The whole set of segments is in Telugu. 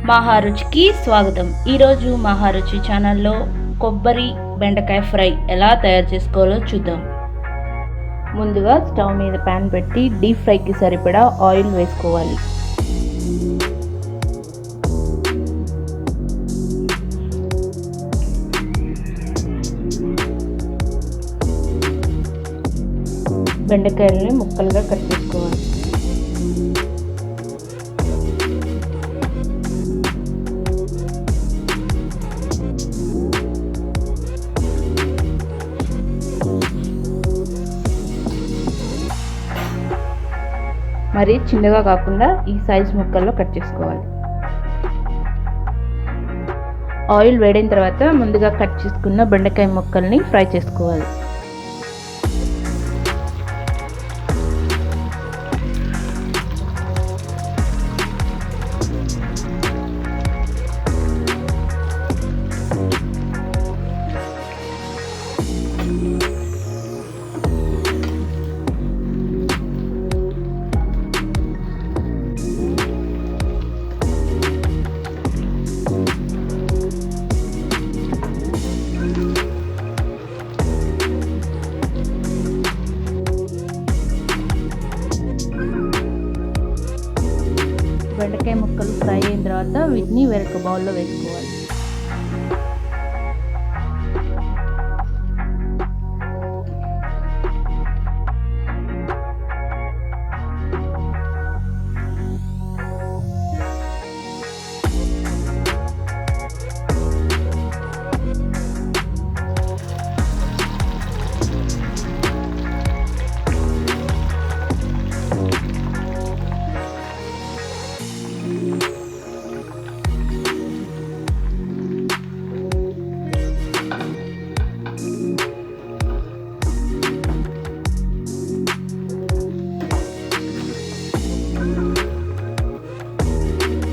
మహా రుచికి స్వాగతం. ఈరోజు మహా రుచి ఛానల్లో కొబ్బరి బెండకాయ ఫ్రై ఎలా తయారు చేసుకోవాలో చూద్దాం. ముందుగా స్టవ్ మీద ప్యాన్ పెట్టి డీప్ ఫ్రైకి సరిపడా ఆయిల్ వేసుకోవాలి. బెండకాయలని ముక్కలుగా కట్ చేసుకోవాలి. మరి చిన్నగా కాకుండా ఈ సైజ్ ముక్కల్లో కట్ చేసుకోవాలి. ఆయిల్ వేడిన తర్వాత ముందుగా కట్ చేసుకున్న బెండకాయ ముక్కల్ని ఫ్రై చేసుకోవాలి. బెండకాయ ముక్కలు ఫ్రై అయిన తర్వాత వీటిని వేరొక బౌల్లో వేసుకోవాలి.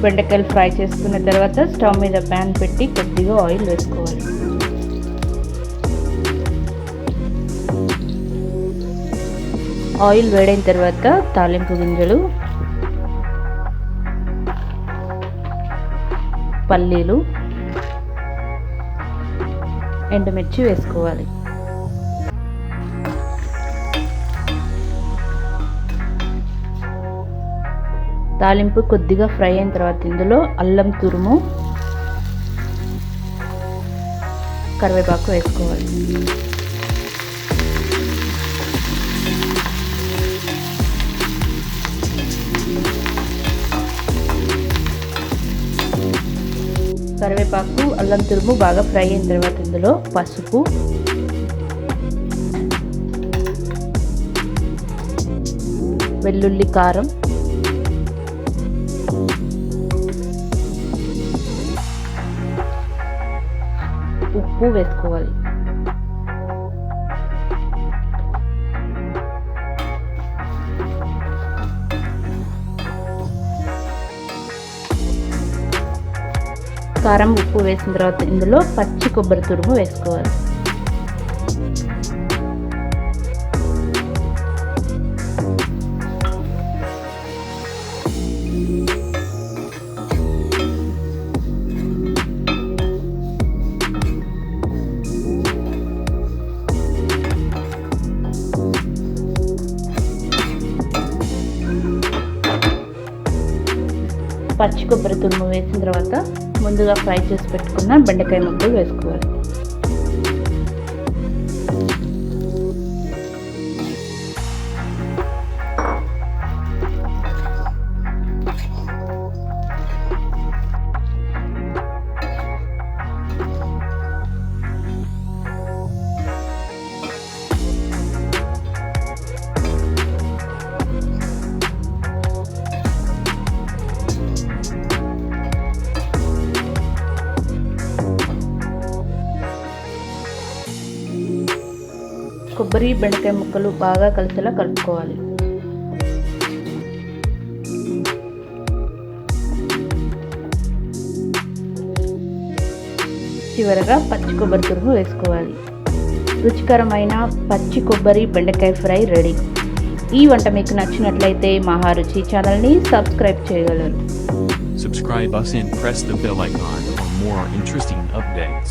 బెండకాయలు ఫ్రై చేసుకున్న తర్వాత స్టవ్ మీద ప్యాన్ పెట్టి కొద్దిగా ఆయిల్ వేసుకోవాలి. ఆయిల్ వేడైన తర్వాత తాలింపు గింజలు, పల్లీలు, ఎండుమిర్చి వేసుకోవాలి. తాలింపు కొద్దిగా ఫ్రై అయిన తర్వాత ఇందులో అల్లం తురుము, కరివేపాకు వేసుకోవాలి. కరివేపాకు, అల్లం తురుము బాగా ఫ్రై అయిన తర్వాత ఇందులో పసుపు, వెల్లుల్లి కారం, ఉప్పు వేసుకోవాలి. కారం, ఉప్పు వేసిన తర్వాత ఇందులో పచ్చి కొబ్బరి తురుము వేసుకోవాలి. పచ్చి కొబ్బరి తురుము వేసిన తర్వాత ముందుగా ఫ్రై చేసి పెట్టుకున్న బెండకాయ ముక్కలు వేసుకోవాలి. కొబ్బరి బెండకాయ ముక్కలు బాగా కలిసేలా కలుపుకోవాలి. చివరగా పచ్చి కొబ్బరి తురుము వేసుకోవాలి. రుచికరమైన పచ్చి కొబ్బరి బెండకాయ ఫ్రై రెడీ. ఈ వంట మీకు నచ్చినట్లయితే మహా రుచి ఛానల్ని సబ్స్క్రైబ్ చేయగలరు. Subscribe us and press the bell icon for more interesting updates.